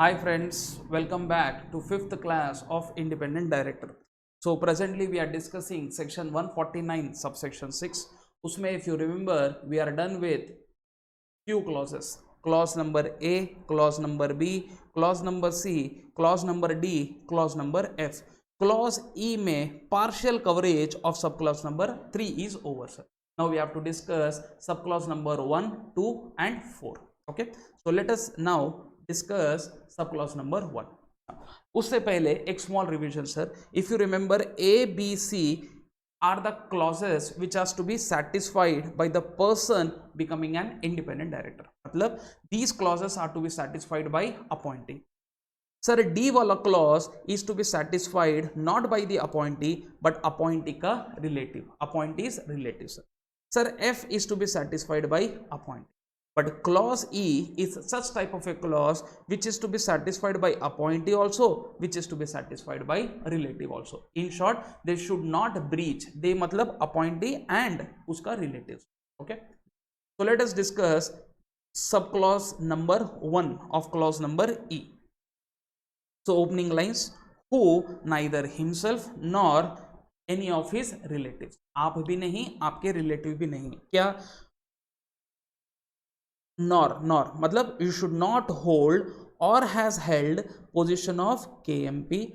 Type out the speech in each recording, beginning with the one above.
Hi friends, welcome back to 5th class of Independent Director. So presently we are discussing section 149 subsection 6. Usme if you remember we are done with few clauses. Clause number A, clause number B, clause number C, clause number D, clause number F. Clause E में partial coverage of subclause number 3 is over, sir. Now we have to discuss subclause number 1, 2 and 4. Okay. So let us now discuss subclause number 1. उससे पहले एक small revision, sir. If you remember, A, B, C are the clauses which has to be satisfied by the person becoming an independent director. मतलब these clauses are to be satisfied by appointee. Sir, D वाला clause is to be satisfied not by the appointee but appointee का relative. Appointee is relative, sir. Sir, F is to be satisfied by appointee. But clause E is such type of a clause which is to be satisfied by appointee also, which is to be satisfied by relative also. In short, they should not breach. They matlab appointee and uska relatives. Okay. So let us discuss subclause number 1 of clause number E. So opening lines, who neither himself nor any of his relatives. आप भी नहीं, आपके relative भी नहीं. क्या? nor मतलब you should not hold or has held position of KMP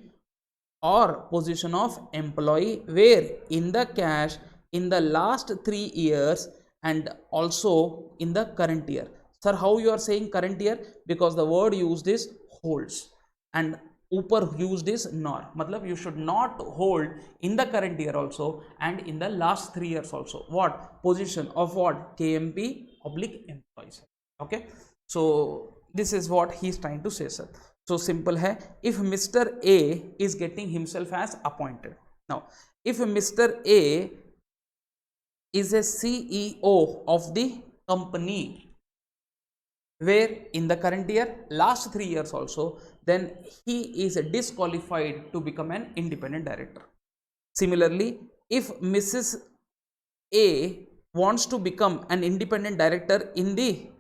or position of employee where in the cash in the last 3 years and also in the current year. Sir, how you are saying current year? Because the word used is holds and ऊपर used is nor. मतलब you should not hold in the current year also and in the last 3 years also. What? Position of what? KMP oblique employees. Okay, so this is what he is trying to say, sir. So simple hai, if Mr. A is getting himself as appointed. Now if Mr. A is a CEO of the company where in the current year last 3 years also, then he is disqualified to become an independent director. Similarly, if Mrs. A wants to become an independent director in the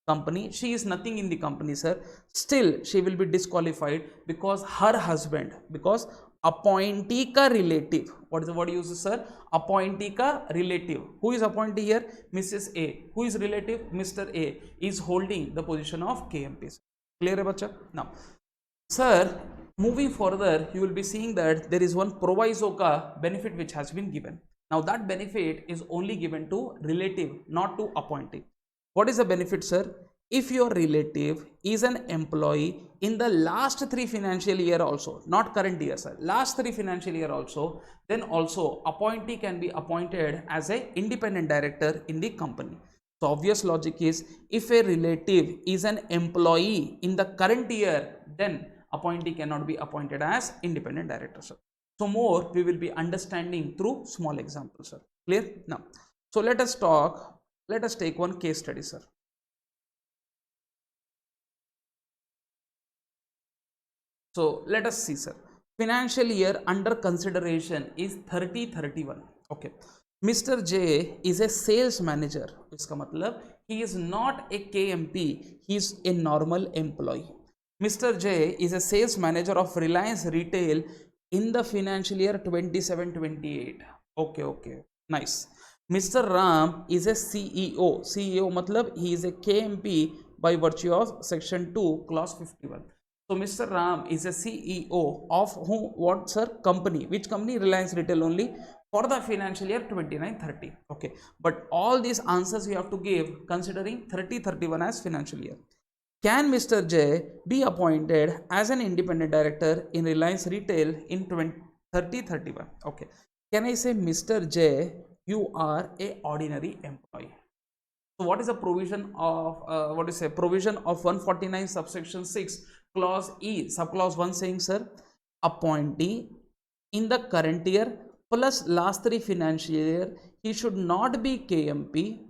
company, she is nothing in the company, sir, still she will be disqualified because her husband, because appointee ka relative, what is the word used, sir? Appointee ka relative. Who is appointee here? Mrs. A. Who is relative? Mr. A is holding the position of KMP. Clear hai bacha? Now sir, moving further, you will be seeing that there is one proviso ka benefit which has been given. Now that benefit is only given to relative, not to appointee. What is the benefit, sir? If your relative is an employee in the last 3 financial year also, not current year, sir, last 3 financial year also, then also appointee can be appointed as a independent director in the company. So obvious logic is, if a relative is an employee in the current year, then appointee cannot be appointed as independent director, sir. So more we will be understanding through small examples, sir. Clear? Now, so let us take one case study, sir. So let us see, sir. Financial year under consideration is 30-31. Okay. Mr. J is a sales manager. इसका मतलब he is not a KMP, he is a normal employee. Mr. J is a sales manager of Reliance Retail in the financial year 27-28. Okay, nice. Mr. Ram is a CEO. CEO मतलब he is a KMP by virtue of section 2 clause 51. So Mr. Ram is a CEO of whom, what, sir? Company. Which company? Reliance Retail only for the financial year 29-30. Okay, but all these answers you have to give considering 30-31 as financial year. Can Mr. J be appointed as an independent director in Reliance Retail in 30-31? Okay. Can I say, Mr. J, you are a ordinary employee? So what is the provision of provision of 149 subsection 6 clause E subclause 1 saying, sir? Appointee in the current year plus last 3 financial year, he should not be KMP,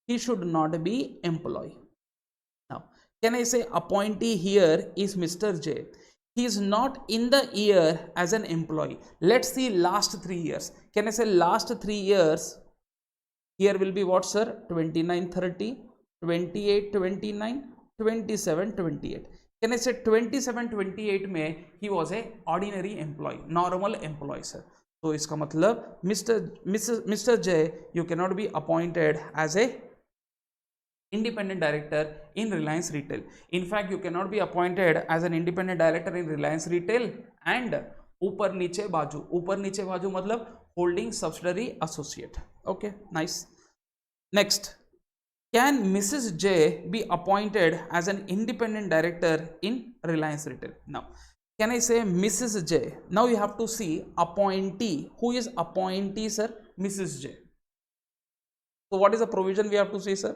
he should not be employee. Now can I say appointee here is Mr. J? He is not in the year as an employee. Let's see last 3 years. Can I say last 3 years? Here will be what, sir? 29-30, 28-29, 27-28. Can I say 27-28 में he was a ordinary employee, normal employee sir. तो इसका मतलब Mr. J, you cannot be appointed as a independent director in Reliance Retail. In fact, you cannot be appointed as an independent director in Reliance Retail and ऊपर नीचे बाजू मतलब holding subsidiary associate. Okay, nice. Next, can Mrs. J be appointed as an independent director in Reliance Retail? Now, can I say Mrs. J? Now you have to see appointee. Who is appointee, sir? Mrs. J. So what is the provision we have to see, sir?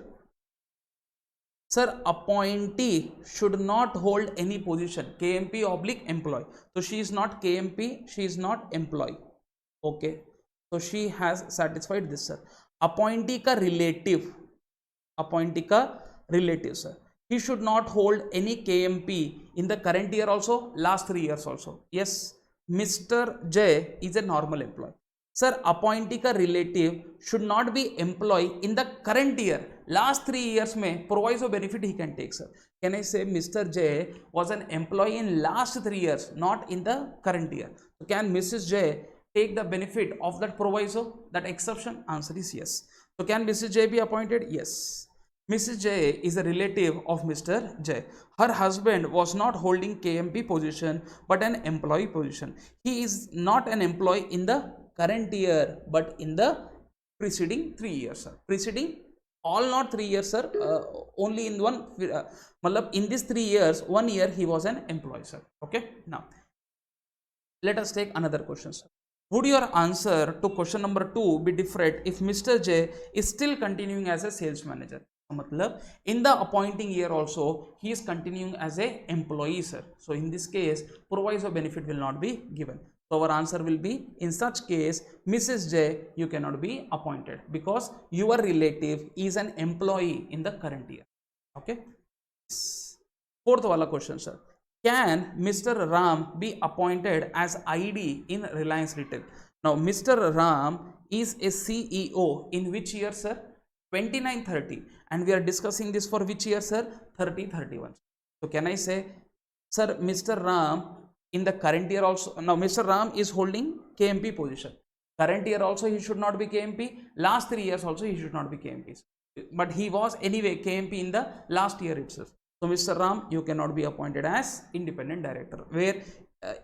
Sir, appointee should not hold any position, KMP oblique employee. So she is not KMP, she is not employee. Okay, so she has satisfied this, sir. Appointee ka relative, sir. He should not hold any KMP in the current year also, last 3 years also. Yes, Mr. J is a normal employee. Sir, appointee ka relative should not be employee in the current year. Last 3 years में proviso benefit he can take, sir. Can I say Mr. J was an employee in last 3 years, not in the current year? So can Mrs. J take the benefit of that proviso, that exception? Answer is yes. So can Mrs. J be appointed? Yes. Mrs. J is a relative of Mr. J. Her husband was not holding KMP position but an employee position. He is not an employee in the current year but in the preceding 3 years, sir. Preceding all not 3 years, sir. Only in one, in these 3 years, 1 year he was an employee, sir. Okay. Now, let us take another question, sir. Would your answer to question number 2 be different if Mr. J is still continuing as a sales manager? Matlab, in the appointing year also he is continuing as a employee, sir. So in this case proviso benefit will not be given. So our answer will be, in such case Mrs. J, you cannot be appointed because your relative is an employee in the current year. Okay. Fourth wala question, sir. Can Mr. Ram be appointed as ID in Reliance Retail? Now Mr. Ram is a CEO in which year, sir? 29-30, and we are discussing this for which year, sir? 30-31. So can I say, sir, Mr. Ram in the current year also, now Mr. Ram is holding KMP position. Current year also he should not be KMP. Last 3 years also he should not be KMP. But he was anyway KMP in the last year itself. So Mr. Ram, you cannot be appointed as independent director, where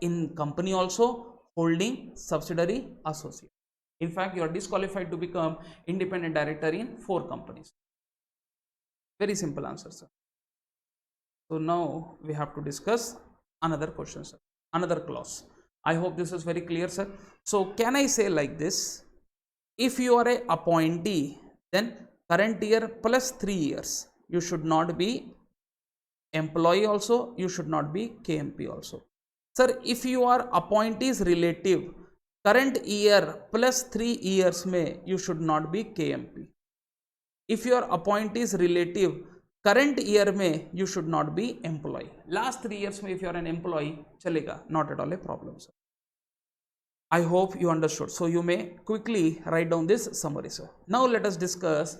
in company also holding subsidiary associate. In fact, you are disqualified to become independent director in 4 companies. Very simple answer, sir. So now we have to discuss another question, sir. Another clause. I hope this is very clear, sir. So can I say like this? If you are a appointee, then current year plus 3 years, you should not be employee also, you should not be KMP also. Sir, if you are appointee's relative, current year plus 3 years में you should not be KMP. If your appointee's relative, current year में you should not be employee. Last 3 years में if you are an employee, चलेगा, not at all a problem, sir. I hope you understood. So you may quickly write down this summary, sir. Now let us discuss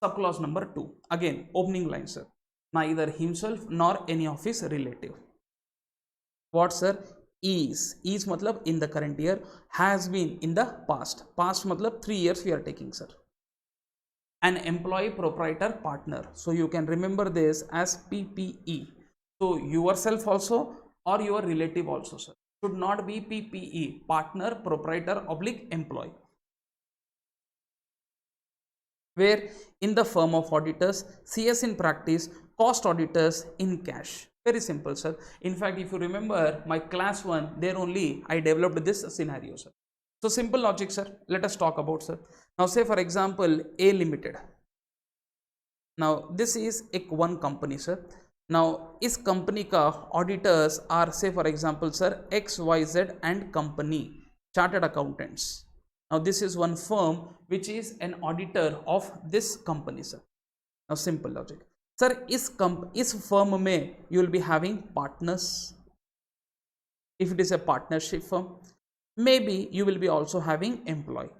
subclause number 2. Again, opening line, sir. Neither himself nor any of his relative. What, sir? Is matlab in the current year, has been in the past. Past matlab 3 years we are taking, sir. An employee proprietor partner. So you can remember this as PPE. So yourself also or your relative also, sir. Should not be PPE, partner, proprietor, oblique employee. Where in the firm of auditors, CS in practice, cost auditors in cash. Very simple, sir. In fact, if you remember my class 1, there only I developed this scenario, sir. So simple logic, sir. Let us talk about, sir. Now say for example, A Limited. Now this is one company, sir. Now is company ka auditors are, say for example, sir, XYZ and company chartered accountants. Now this is one firm which is an auditor of this company, sir. Now simple logic. Sir, is firm में you will be having partners. If it is a partnership firm, maybe you will be also having employee.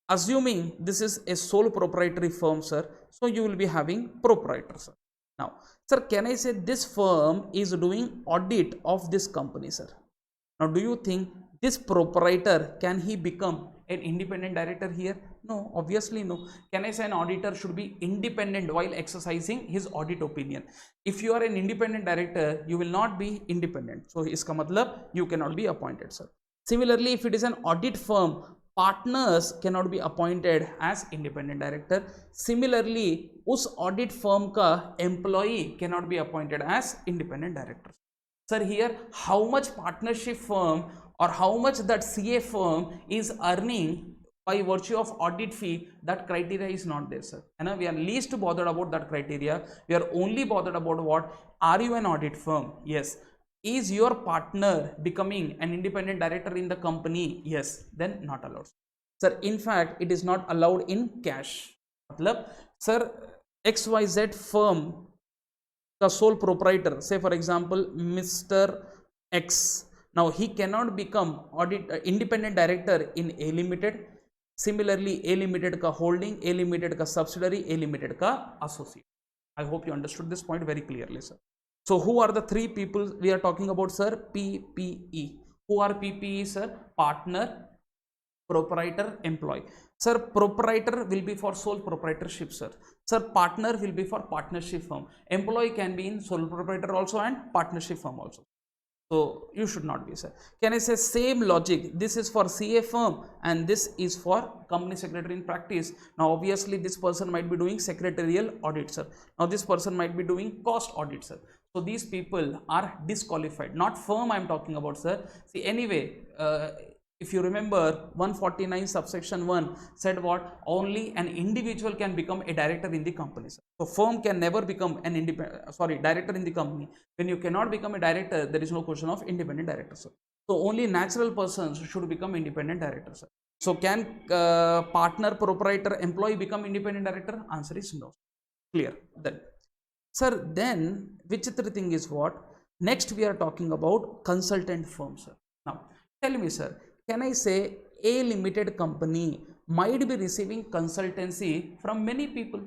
Assuming this is a sole proprietary firm, sir, so you will be having proprietor, sir. Now sir, can I say this firm is doing audit of this company, sir? Now do you think this proprietor, can he become an independent director here? No, obviously no. Can I say an auditor should be independent while exercising his audit opinion? If you are an independent director, you will not be independent, so iska matlab you cannot be appointed, sir. Similarly, if it is an audit firm, partners cannot be appointed as independent director. Similarly, us audit firm ka employee cannot be appointed as independent director. Sir, here how much partnership firm or how much that CA firm is earning by virtue of audit fee, that criteria is not there, sir. And we are least bothered about that criteria. We are only bothered about what? Are you an audit firm? Yes. Is your partner becoming an independent director in the company? Yes. Then not allowed, sir. In fact, it is not allowed in cash. Matlab, sir, XYZ firm the sole proprietor, say for example Mr. X, now he cannot become independent director in A limited. Similarly, A limited ka holding, A limited ka subsidiary, A limited ka associate. I hope you understood this point very clearly, sir. So who are the three people we are talking about, sir? PPE. Who are PPE, sir? Partner, proprietor, employee. Sir, proprietor will be for sole proprietorship, sir. Sir, partner will be for partnership firm. Employee can be in sole proprietor also and partnership firm also. So you should not be, sir. Can I say same logic? This is for CA firm and this is for company secretary in practice. Now obviously this person might be doing secretarial audit, sir. Now this person might be doing cost audit, sir. So these people are disqualified. Not firm I am talking about, sir. See, anyway, if you remember 149 subsection 1 said what? Only an individual can become a director in the company, sir. So firm can never become an director in the company. When you cannot become a director, there is no question of independent director, sir. So only natural persons should become independent director, sir. So can partner, proprietor, employee become independent director? Answer is no. Clear? Then sir, then vichitra thing is what? Next we are talking about consultant firm, sir. Now tell me, sir, can I say A limited company might be receiving consultancy from many people?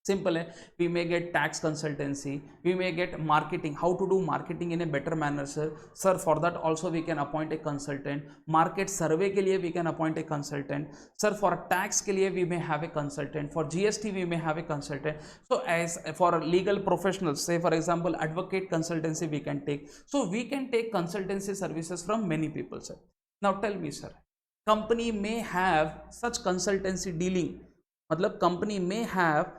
Simple, we may get tax consultancy, we may get marketing, how to do marketing in a better manner, sir. Sir, for that also we can appoint a consultant. Market survey ke liye we can appoint a consultant, sir. For tax ke liye we may have a consultant, for GST we may have a consultant. So as for legal professionals, say for example advocate consultancy we can take. So we can take consultancy services from many people, sir. Now tell me, sir, company may have such consultancy dealing, matlab company may have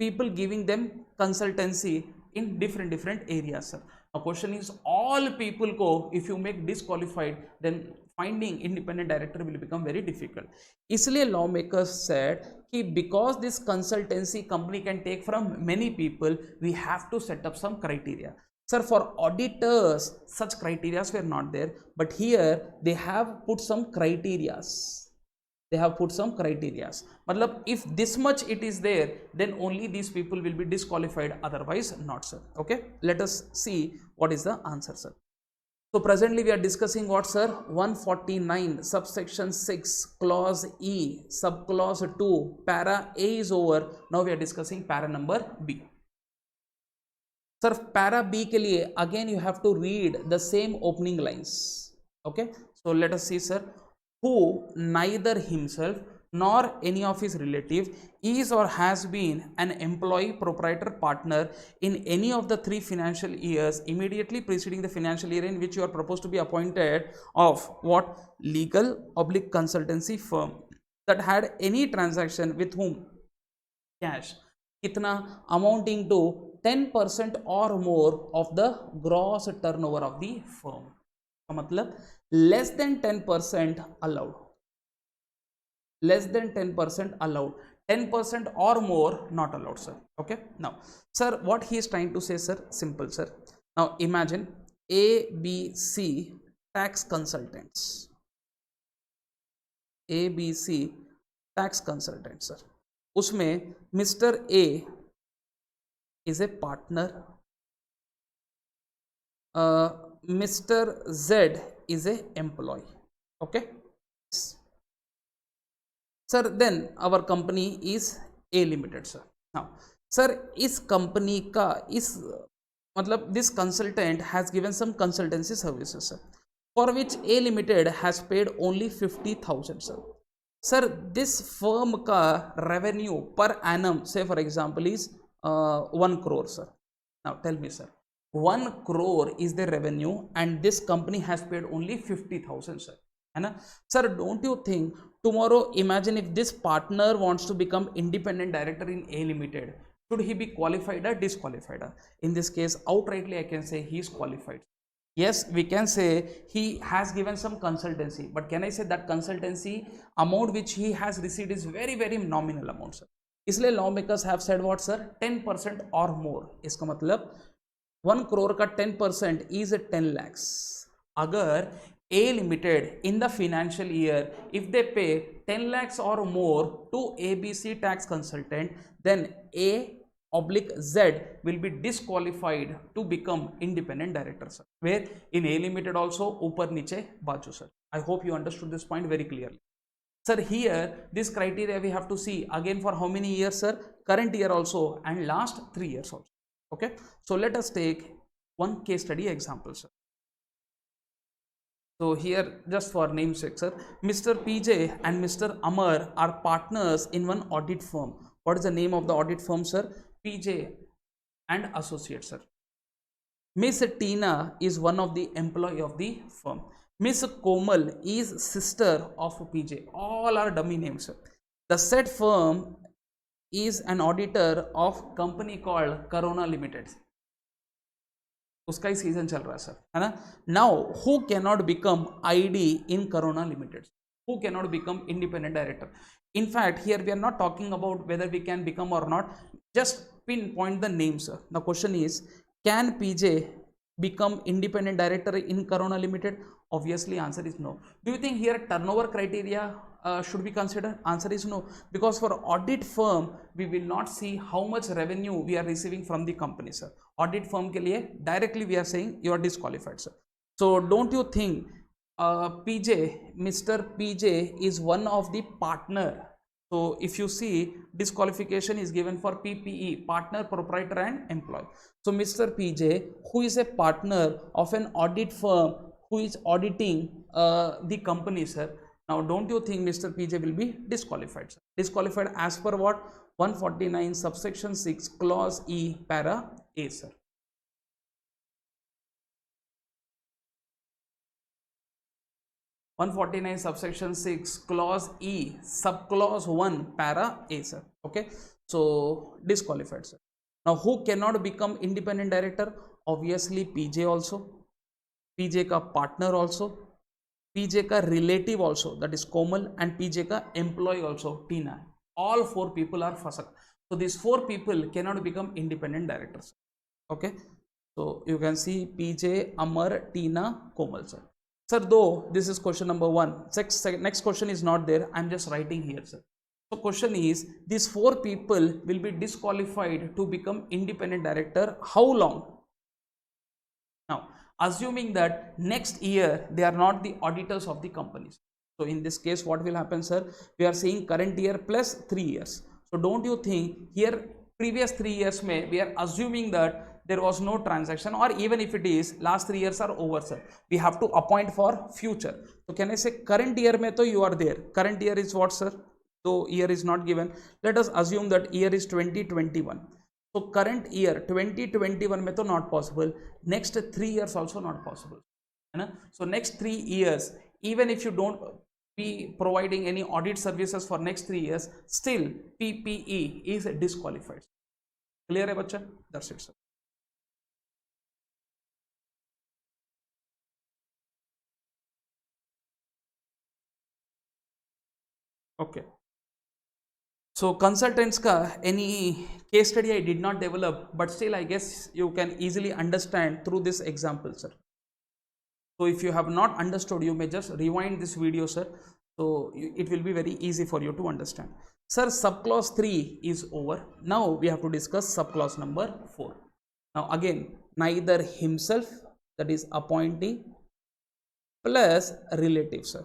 people giving them consultancy in different areas, sir. Now question is, all people ko if you make disqualified, then finding independent director will become very difficult. Isliye lawmakers said ki because this consultancy company can take from many people, we have to set up some criteria. Sir, for auditors such criteria were not there, but here they have put some criterias. They have put some criterias. Matlab, if this much it is there, then only these people will be disqualified, otherwise not, sir. Okay, let us see what is the answer, sir. So presently we are discussing what, sir? 149 subsection 6 clause E subclause 2 para A is over. Now we are discussing para number B. Sir, para B ke liye again you have to read the same opening lines. Okay, so let us see, sir. Who neither himself nor any of his relative is or has been an employee, proprietor, partner in any of the 3 financial years immediately preceding the financial year in which you are proposed to be appointed of what? Legal / consultancy firm that had any transaction with whom cash kitna amounting to 10% or more of the gross turnover of the firm. मतलब less than 10% allowed, less than 10% allowed, 10% or more not allowed, sir. Okay, now sir, what he is trying to say, sir? Simple, sir. Now imagine ABC tax consultants, ABC tax consultants, sir. उसमें Mr. A is a partner, Mr. Z is a employee. Okay, sir, then our company is A limited, sir. Now sir इस company का इस मतलब this consultant has given some consultancy services sir for which A limited has paid only 50,000 sir. Sir this firm का revenue per annum say for example is 1 crore sir. Now tell me sir, 1 crore is the revenue and this company has paid only 50,000 sir, है ना sir. Don't you think tomorrow imagine if this partner wants to become independent director in A limited, should he be qualified or disqualified? In this case outrightly I can say he is qualified. Yes, we can say he has given some consultancy, but can I say that consultancy amount which he has received is very very nominal amount sir. इसलिए law makers have said what sir, 10% और मोर. इसका मतलब 1 crore का 10% is 10 lakhs. अगर A limited in the financial year if they pay 10 lakhs or more to ABC tax consultant, then A oblique Z will be disqualified to become independent director sir. Where in A limited also ऊपर नीचे बाजू sir. I hope you understood this point very clearly. Sir, here this criteria we have to see again for how many years sir? Current year also and last 3 years also. Okay, so let us take one case study example sir. So here just for namesake sir, Mr. PJ and Mr. Amar are partners in one audit firm. What is the name of the audit firm sir? PJ and Associates sir. Miss Tina is one of the employee of the firm. Miss Komal is sister of PJ. All are dummy names sir. The said firm is an auditor of company called Corona Limited. उसका ही season चल रहा है sir, है ना. Now who cannot become ID in corona limited, who cannot become independent director. In fact, here we are not talking about whether we can become or not, just pinpoint the names. The question is, can PJ become independent director in Corona Limited? Obviously, answer is no. Do you think here turnover criteria should be considered? Answer is no, because for audit firm we will not see how much revenue we are receiving from the company sir. Audit firm के लिए directly we are saying you are disqualified sir. So don't you think PJ, Mr. PJ is one of the partner. So if you see, disqualification is given for PPE, partner, proprietor and employee. So Mr. PJ, who is a partner of an audit firm who is auditing the company sir. Now don't you think Mr. PJ will be disqualified sir? Disqualified as per what? 149 subsection 6 clause E para A sir. (149) subsection 6 clause E subclause 1 para A sir. Okay, so disqualified sir. Now who cannot become independent director? Obviously PJ also, PJ का partner also, PJ का relative also, that is Komal, and PJ का employee also Tina. All 4 people are fasak. So these 4 people cannot become independent directors. Okay, so you can see PJ, Amar, Tina, Komal sir. Sir, though this is question number 1, next question is not there, I am just writing here sir. So question is, these 4 people will be disqualified to become independent director. How long? Now assuming that next year they are not the auditors of the companies. So in this case what will happen sir? We are seeing current year plus 3 years. So don't you think here previous 3 years may we are assuming that there was no transaction, or even if it is, last 3 years are over sir, we have to appoint for future. So can I say current year mein to you are there, current year is what sir? So year is not given, let us assume that year is 2021. So current year 2021 mein to not possible, next 3 years also not possible, है ना. So next 3 years, even if you don't be providing any audit services for next 3 years, still PPE is disqualified. Clear hai bachcha? That's it sir. Okay, so consultants ka any case study I did not develop, but still I guess you can easily understand through this example sir. So if you have not understood, you may just rewind this video sir, so it will be very easy for you to understand sir. Subclause 3 is over. Now we have to discuss subclause number 4. Now again, neither himself, that is appointee, plus relative sir.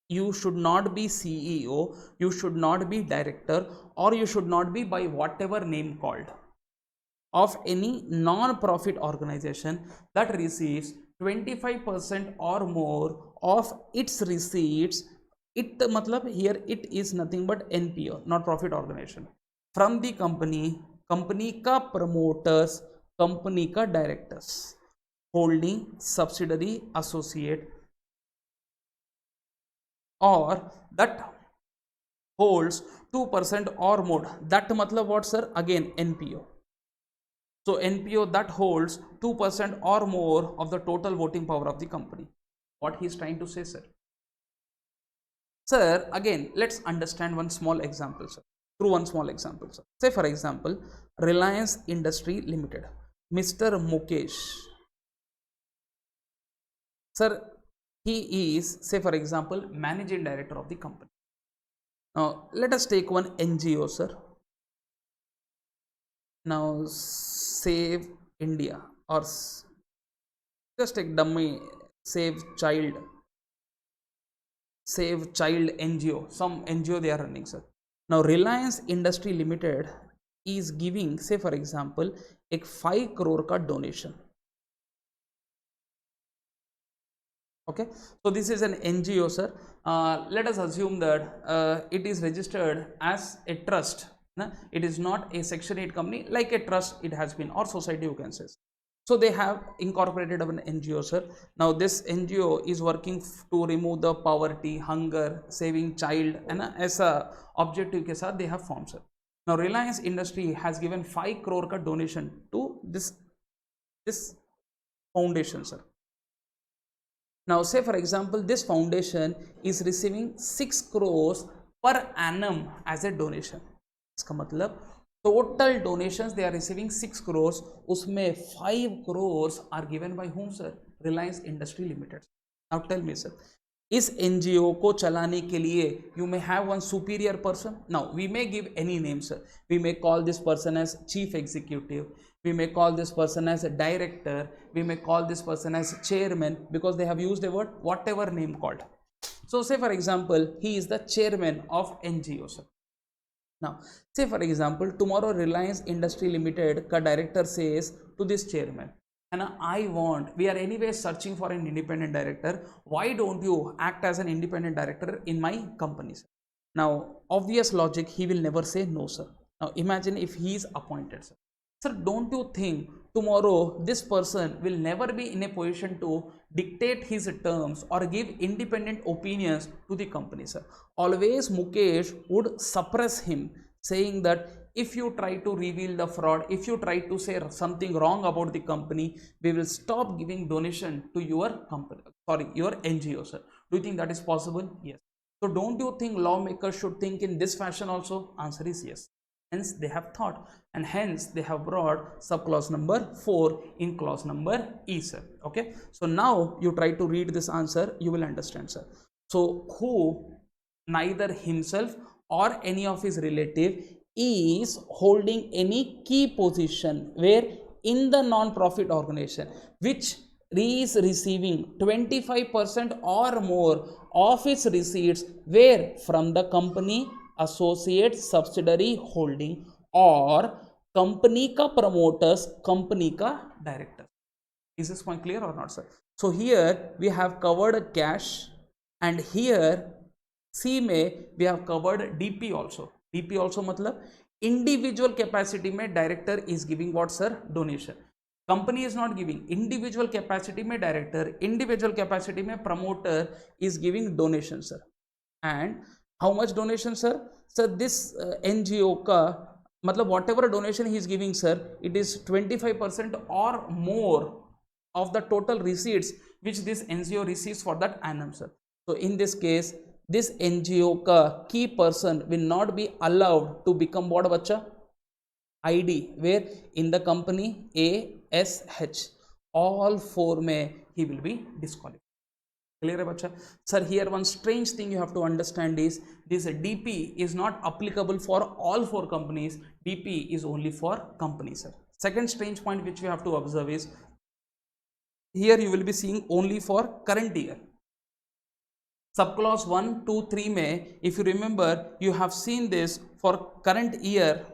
you should not be CEO, you should not be director, or you should not be by whatever name called of any non-profit organization that receives 25% or more of its receipts. It matlab here it is nothing but NPO, not profit organization, from the company, company का promoters, company का directors, holding subsidiary associate, or that holds 2% or more. That matlab what sir? Again NPO. So NPO that holds 2% or more of the total voting power of the company. What he is trying to say, sir? Sir, again, let's understand one small example, sir. Through one small example, sir. Say for example, Reliance Industry Limited. Mr. Mukesh. Sir, he is, say for example, managing director of the company. Now, let us take one NGO, sir. Now, Save India, or just take dummy, Save Child NGO, some NGO they are running, sir. Now Reliance Industry Limited is giving, say for example, a 5 crore ka donation. Okay, so this is an NGO, sir. Let us assume that it is registered as a trust. It is not a Section 8 company, like a trust it has been, or society you can say. So they have incorporated an NGO, sir. Now this NGO is working to remove the poverty, hunger, saving child, and as a objective ke saath they have formed, sir. Now Reliance Industry has given 5 crore ka donation to this foundation, sir. Now say for example, this foundation is receiving 6 crores per annum as a donation. इसका मतलब total donations they are receiving 6 crores, उसमें 5 crores are given by whom, sir? Reliance Industry Limited. Now tell me, sir, इस NGO को चलाने के लिए you may have one superior person. Now we may give any name, sir. We may call this person as chief executive, we may call this person as a director, we may call this person as chairman, because they have used a word, whatever name called. So say for example, he is the chairman of NGO, sir. Now say for example, tomorrow Reliance Industry Limited ka director says to this chairman, and we are anyway searching for an independent director, why don't you act as an independent director in my company, sir? Now obvious logic, he will never say no, sir. Now imagine if he is appointed, sir. Sir, don't you think tomorrow this person will never be in a position to dictate his terms or give independent opinions to the company, sir? Always Mukesh would suppress him, saying that if you try to reveal the fraud, if you try to say something wrong about the company, we will stop giving donation to your company, your NGO, sir. Do you think that is possible? Yes. So don't you think lawmakers should think in this fashion also? Answer is yes. Hence they have thought, and hence they have brought subclause number 4 in clause number E, sir. Okay, so now you try to read this answer, you will understand, sir. So who, neither himself or any of his relative, is holding any key position where in the non-profit organization which is receiving 25% or more of its receipts, where from the company, associate, subsidiary, holding, or company ka promoters, company ka director. Is this point clear or not, sir? So here we have covered cash, and here C में we have covered DP also. DP also मतलब individual capacity में director is giving what, sir? Donation. Company is not giving. Individual capacity में director, individual capacity में promoter is giving donation, sir. And how much donation, sir? Sir, this NGO का मतलब whatever donation he is giving, sir, it is 25% or more of the total receipts which this NGO receives for that annum, sir. So in this case, this NGO ka key person will not be allowed to become what, bacha? ID, where in the company ASH, all 4 mein he will be disqualified. Clear hai, bacha? Sir, here one strange thing you have to understand is this DP is not applicable for all 4 companies. DP is only for companies, sir. Second strange point which we have to observe is here you will be seeing only for current year. Subclause 1, 2, 3 में if you remember you have seen this for current year,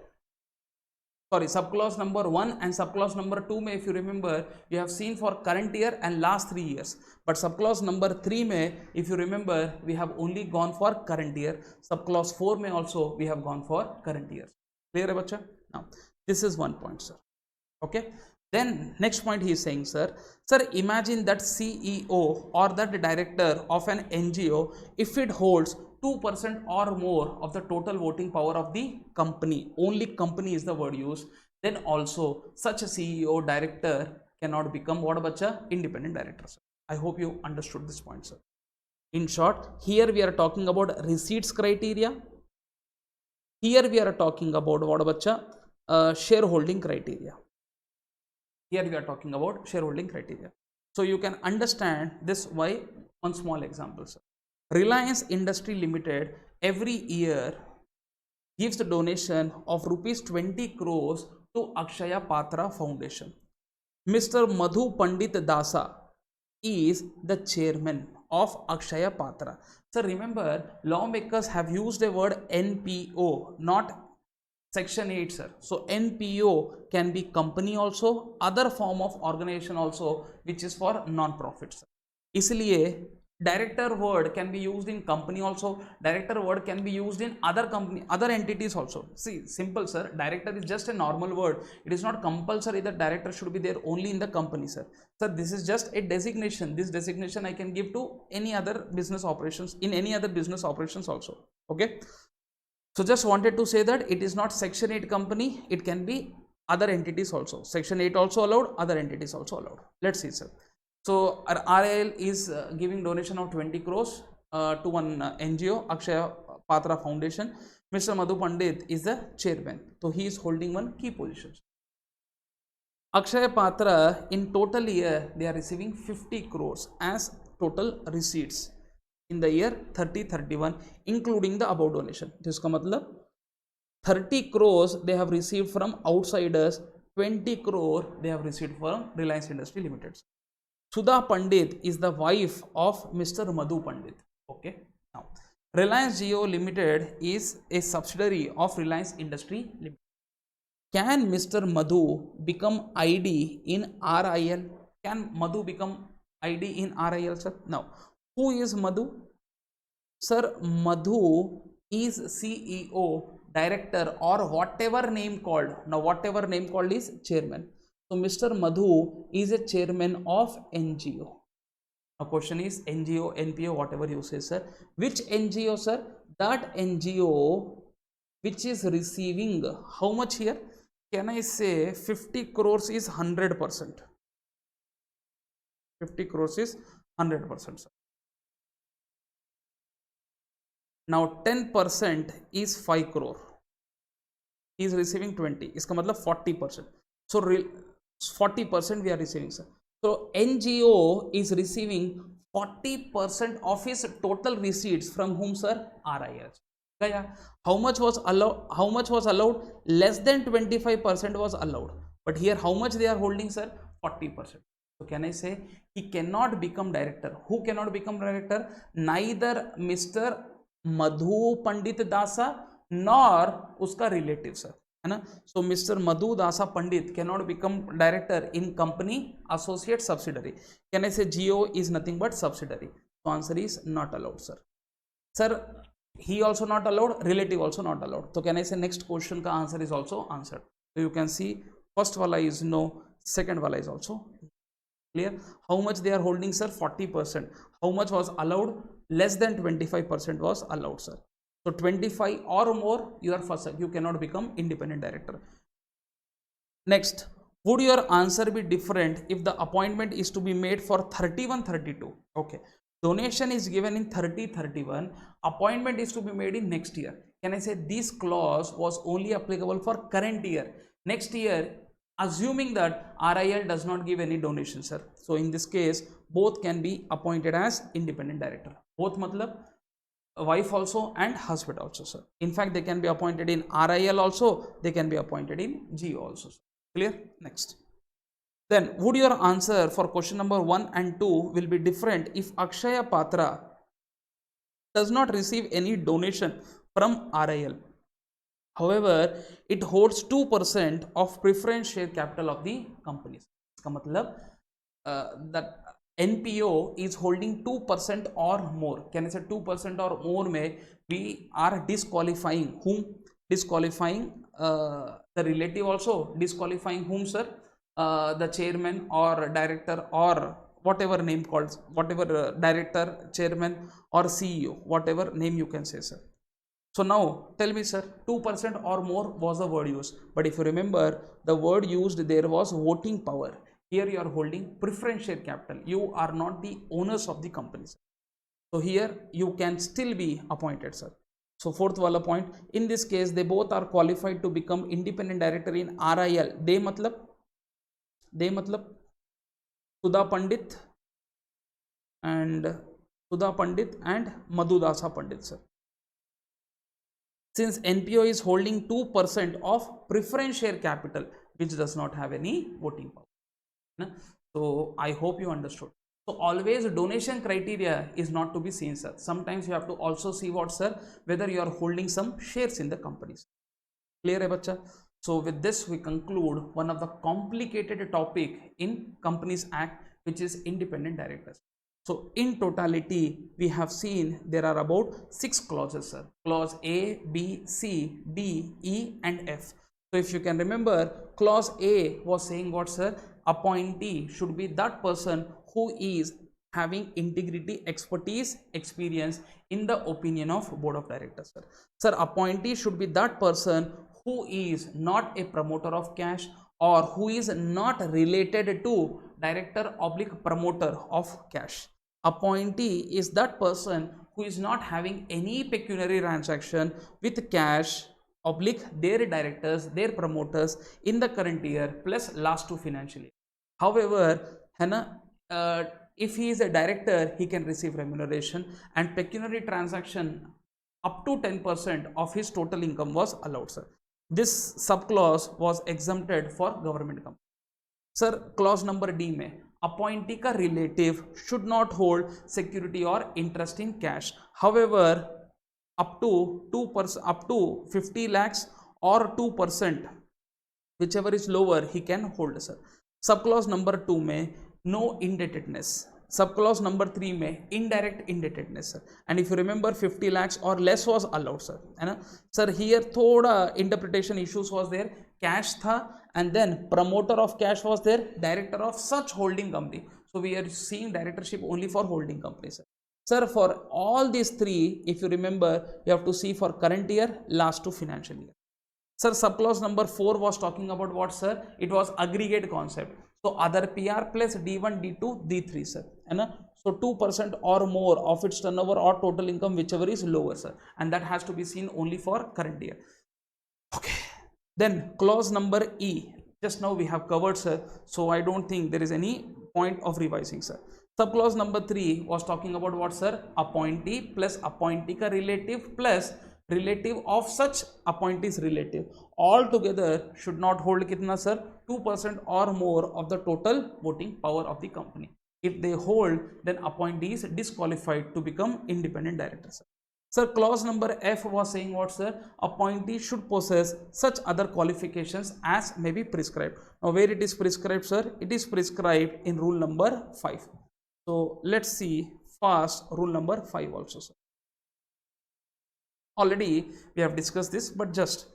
sorry, subclause number 1 and subclause number 2 में if you remember you have seen for current year and last 3 years, but subclause number 3 में if you remember we have only gone for current year, subclause 4 में also we have gone for current year. Clear है बच्चा? Now this is one point, sir. Okay, then next point he is saying, sir, imagine that CEO or that director of an NGO, if it holds 2% or more of the total voting power of the company, only company is the word used, then also such a CEO director cannot become what bacha? Independent director, sir. I hope you understood this point, sir. In short, here we are talking about receipts criteria. Here we are talking about what bacha? Shareholding criteria. Here we are talking about shareholding criteria. So you can understand this by one small example, sir. Reliance Industry Limited every year gives the donation of rupees 20 crores to Akshaya Patra Foundation. Mr. Madhu Pandit Dasa is the chairman of Akshaya Patra. So remember, lawmakers have used the word NPO, not Section 8, sir. So NPO can be company also, other form of organization also, which is for non-profits. इसलिए director word can be used in company also, director word can be used in other company, other entities also. See, simple, sir. Director is just a normal word. It is not compulsory that director should be there only in the company, sir. Sir, this is just a designation. This designation I can give to any other business operations, in any other business operations also. Okay. So just wanted to say that it is not Section 8 company, it can be other entities also. Section 8 also allowed, other entities also allowed. Let's see, sir. So RIL is giving donation of 20 crores to one NGO, Akshaya Patra Foundation. Mr. Madhu Pandit is the chairman. So he is holding one key position. Akshaya Patra in total year they are receiving 50 crores as total receipts in the year 30-31 including the above donation. जिसका मतलब 30 crores they have received from outsiders, 20 crore they have received from Reliance Industry Limited. Sudha Pandit is the wife of Mr. Madhu Pandit. Okay, now Reliance Jio Limited is a subsidiary of Reliance Industry Limited. Can Mr. Madhu become ID in RIL? Can Madhu become ID in RIL, sir? Now, who is Madhu? Sir, Madhu is CEO, director, or whatever name called. Now, whatever name called is chairman. So, Mr. Madhu is a chairman of NGO. Now, question is NGO, NPO, whatever you say, sir. Which NGO, sir? That NGO which is receiving how much here? Can I say 50 crores is 100%? 50 crores is 100%, sir. Now 10% is 5 crore. He is receiving 20. इसका मतलब 40%. So 40% we are receiving, sir. So NGO is receiving 40% of his total receipts from whom, sir? RIL. How much was allowed? How much was allowed? Less than 25% was allowed. But here, how much they are holding, sir? 40%. So can I say he cannot become director? Who cannot become director? Neither Mr. Madhu Pandit Dasa nor uska relative, sir. है ना? So Mr. Madhu Dasa Pandit cannot become director in company, associate, subsidiary. Can I say Geo is nothing but subsidiary? So answer is not allowed, sir. Sir, he also not allowed, relative also not allowed. So can I say next question ka answer is also answered. So you can see first wala is no, second wala is also clear. How much they are holding, sir? 40%. How much was allowed? Less than 25% was allowed, sir. So 25 or more, you are first, you cannot become independent director. Next, would your answer be different if the appointment is to be made for 31-32? Okay. Donation is given in 30-31, appointment is to be made in next year. Can I say this clause was only applicable for current year? Next year, assuming that RIL does not give any donation, sir. So in this case, both can be appointed as independent director. Both matlab wife also and husband also, sir. In fact, they can be appointed in RIL also, they can be appointed in GO also, sir. Clear? Next. Then, would your answer for question number 1 and 2 will be different if Akshaya Patra does not receive any donation from RIL. However, it holds 2% of preference share capital of the companies. इसका मतलब that NPO is holding 2% or more. Can I say 2% or more? May we are disqualifying whom? Disqualifying the relative also. Disqualifying whom, sir? The chairman or director or whatever name called, whatever director, chairman or CEO, whatever name you can say, sir. So now tell me, sir, 2% or more was the word used. But if you remember, the word used there was voting power. Here you are holding preference share capital. You are not the owners of the company, sir. So here you can still be appointed, sir. So fourth wala point, in this case, they both are qualified to become independent director in RIL. They matlab Sudha Pandit and Madhudasa Pandit, sir. Since NPO is holding 2% of preference share capital, which does not have any voting power. So I hope you understood. So always donation criteria is not to be seen, sir. Sometimes you have to also see what, sir, whether you are holding some shares in the companies. Clear hai bacha? So with this we conclude one of the complicated topic in Companies Act, which is independent directors. So in totality, we have seen there are about 6 clauses, sir. Clause A, B, C, D, E and F. So if you can remember, clause A was saying what, sir? Appointee should be that person who is having integrity, expertise, experience in the opinion of board of directors, sir. Sir, appointee should be that person who is not a promoter of cash or who is not related to director oblique promoter of cash. Appointee is that person who is not having any pecuniary transaction with cash oblique their directors, their promoters in the current year plus last 2 financial year. However, if he is a director, he can receive remuneration, and pecuniary transaction up to 10% of his total income was allowed, sir. This subclause was exempted for government company. Sir, clause number D में appointee का relative should not hold security or interest in cash. However, up to 2%, up to 50 lakhs or 2%, whichever is lower, he can hold, sir. Subclause number 2 में no indebtedness. Subclause number 3 में indirect indebtedness, sir. And if you remember, 50 lakhs or less was allowed, sir. है ना? Sir, here thoda interpretation issues was there. Cash tha, and then promoter of cash was there, director of such holding company. So we are seeing directorship only for holding companies, sir. Sir, for all these 3, if you remember, you have to see for current year, last 2 financial year. Sir, subclause number 4 was talking about what, sir? It was aggregate concept. So other PR plus D1, D2, D3, sir. So 2% or more of its turnover or total income, whichever is lower, sir. And that has to be seen only for current year. Okay. Then clause number E. Just now we have covered, sir. So I don't think there is any point of revising, sir. Subclause number 3 was talking about what, sir? Appointee plus appointee ka relative plus relative of such appointee's relative. All together should not hold kitna, sir? 2% or more of the total voting power of the company. If they hold, then appointee is disqualified to become independent director, sir. Sir, clause number F was saying what, sir? Appointee should possess such other qualifications as may be prescribed. Now, where it is prescribed, sir? It is prescribed in rule number 5. So, let's see fast rule number 5 also, sir. Already we have discussed this, but just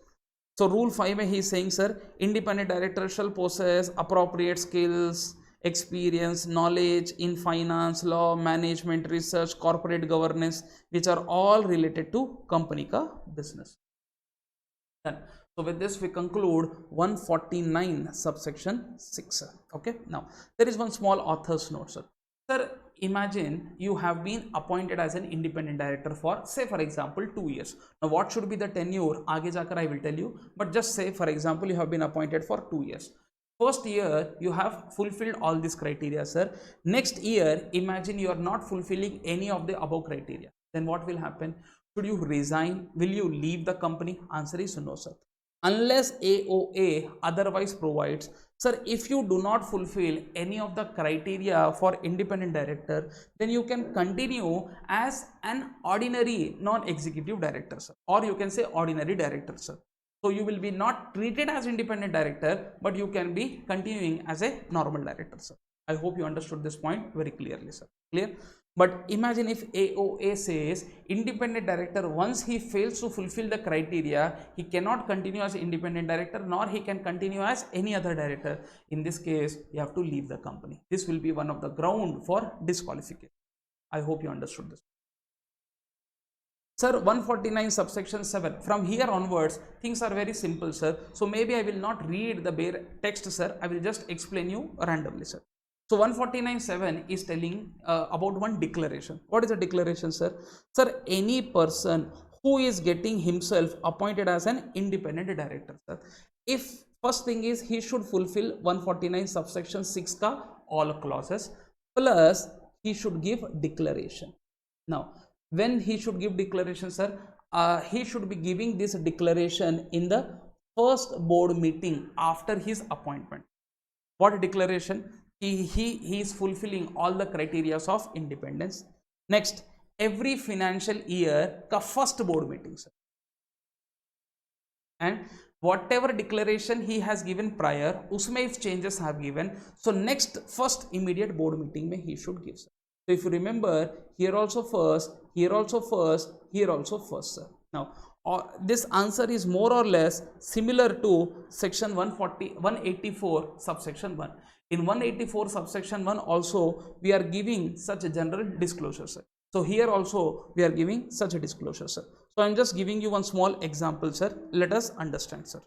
so rule 5 he is saying, sir, independent director shall possess appropriate skills, experience, knowledge in finance, law, management, research, corporate governance, which are all related to company ka business. Done. So with this we conclude 149 subsection 6. Okay, now there is one small author's note, sir. Sir, imagine you have been appointed as an independent director for, say for example, 2 years. Now what should be the tenure? Aage jaakar I will tell you, but just say for example you have been appointed for 2 years. First year you have fulfilled all these criteria, sir. Next year, imagine you are not fulfilling any of the above criteria. Then what will happen? Should you resign? Will you leave the company? Answer is no, sir. Unless AOA otherwise provides, Sir, if you do not fulfill any of the criteria for independent director, then you can continue as an ordinary non-executive director, sir, or you can say ordinary director, sir. So you will be not treated as independent director, but you can be continuing as a normal director, sir. I hope you understood this point very clearly, sir. Clear? But imagine if AOA says independent director, once he fails to fulfill the criteria, he cannot continue as independent director, nor he can continue as any other director. In this case, you have to leave the company. This will be one of the ground for disqualification. I hope you understood this. Sir, 149 subsection 7. From here onwards, things are very simple, sir. So maybe I will not read the bare text, sir. I will just explain you randomly, sir. So 149.7 is telling about one declaration. What is a declaration, sir? Sir, any person who is getting himself appointed as an independent director, sir, if first thing is he should fulfill 149 subsection 6 ka all clauses, plus he should give declaration. Now, when he should give declaration, sir, he should be giving this declaration in the first board meeting after his appointment. What declaration? He is fulfilling all the criteria of independence. Next, every financial year ka first board meeting, sir, and whatever declaration he has given prior, usme if changes have given, so next first immediate board meeting mein he should give, sir. So if you remember, here also first, here also first, here also first, sir. Now this answer is more or less similar to section 184 subsection 1. In 184 subsection 1 also we are giving such a general disclosure, sir. So here also we are giving such a disclosure, sir. So I am just giving you one small example, sir. Let us understand, sir.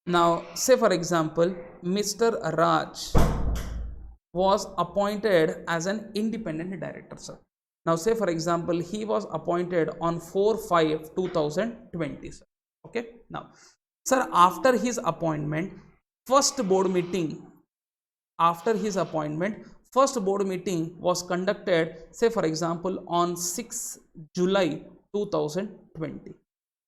Now say for example, Mr. Raj was appointed as an independent director, sir. Now say for example, he was appointed on 4/5/2020, sir. Okay. Now, sir, after his appointment, first board meeting, after his appointment, first board meeting was conducted, say for example, on 6 July 2020.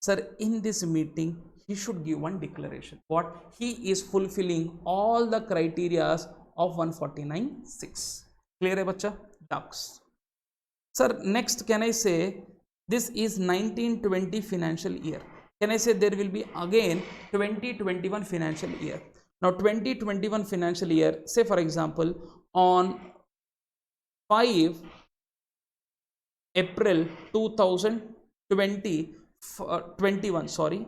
Sir, in this meeting, he should give one declaration. What? He is fulfilling all the criteria of 149.6. Clear hai bacha? Ducks. Sir, next can I say this is 1920 financial year. Can I say there will be again 2021 financial year. Now 2021 financial year, say for example on 5 April 2021, sorry,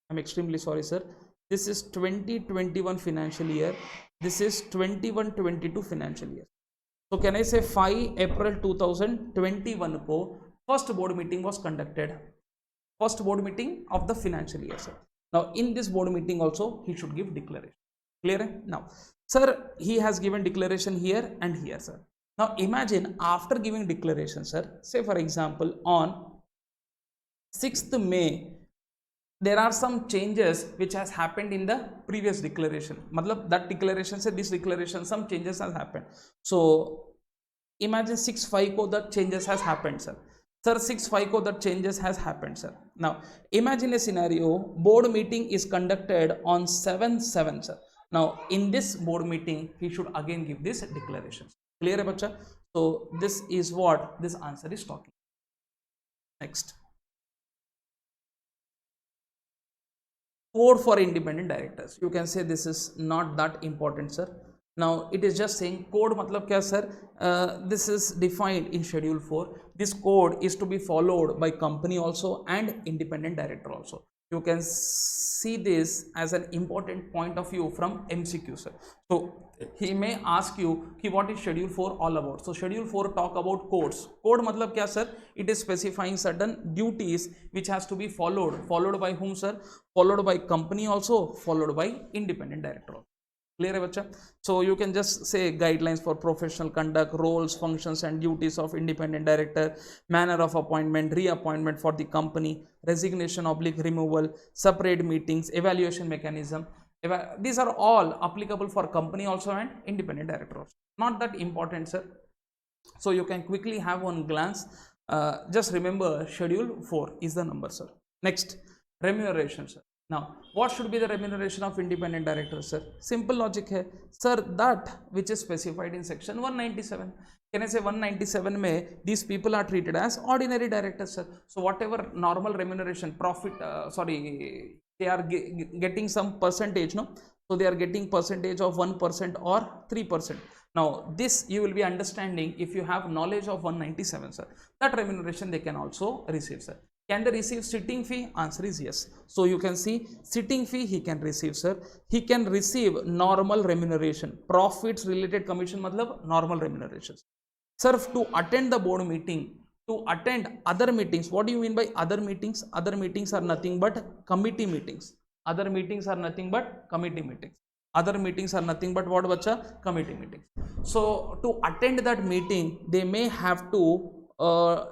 I'm extremely sorry, sir. This is 2021 financial year. This is 21-22 financial year. So can I say 5 April 2021 ko first board meeting was conducted. First board meeting of the financial year, sir. Now in this board meeting also he should give declaration. Clear? Now, sir, he has given declaration here and here, sir. Now imagine after giving declaration, sir, say for example on 6th May, there are some changes which has happened in the previous declaration. Matlab that declaration said this declaration, some changes has happened. So imagine 6/5 ko that changes has happened, sir. Sir, 6/5 ko that changes has happened, sir. Now imagine a scenario, board meeting is conducted on 7/7, sir. Now in this board meeting he should again give this declaration. Clear, bacha? So this is what this answer is talking. Next, code for independent directors. You can say this is not that important, sir. Now it is just saying code matlab kya, sir? This is defined in schedule 4. This code is to be followed by company also and independent director also. You can see this as an important point of view from MCQ, sir. So he may ask you ki what is schedule 4 all about. So schedule 4 talk about codes. Code matlab kya, sir? It is specifying certain duties which has to be followed by whom, sir? Followed by company also, followed by independent director also. Clear hai bacha? So you can just say guidelines for professional conduct, roles, functions and duties of independent director, manner of appointment, reappointment for the company, resignation / removal, separate meetings, evaluation mechanism. These are all applicable for company also and independent director also. Not that important, sir. So you can quickly have one glance. Just remember schedule 4 is the number, sir. Next, remuneration, sir. Now, what should be the remuneration of independent director, sir? Simple logic hai, sir. That which is specified in section 197. Can I say 197 mein these people are treated as ordinary directors, sir. So whatever normal remuneration, profit, they are getting some percentage, no? So they are getting percentage of 1% or 3%. Now this you will be understanding if you have knowledge of 197, sir. That remuneration they can also receive, sir. Can they receive sitting fee? Answer is yes. So you can see sitting fee he can receive, sir. He can receive normal remuneration. Profits related commission matlab normal remuneration. Sir, to attend the board meeting, to attend other meetings, what do you mean by other meetings? Other meetings are nothing but committee meetings. Other meetings are nothing but committee meetings. Other meetings are nothing but what, bacha? Committee meetings. So to attend that meeting, they may have to